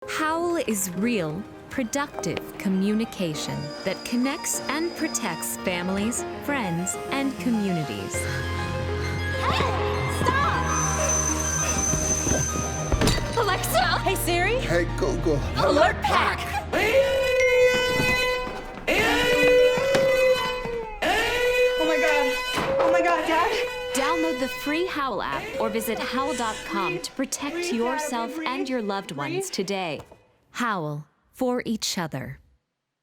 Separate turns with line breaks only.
Howl is real, productive communication that connects and protects families, friends, and communities.
Hey! Stop! Alexa! Hey, Siri!
Hey, Google.
Alert Pack!
Oh my God, Dad!
Download the free Howl app or visit howl.com to protect yourself and your loved ones today. Howl, for each other.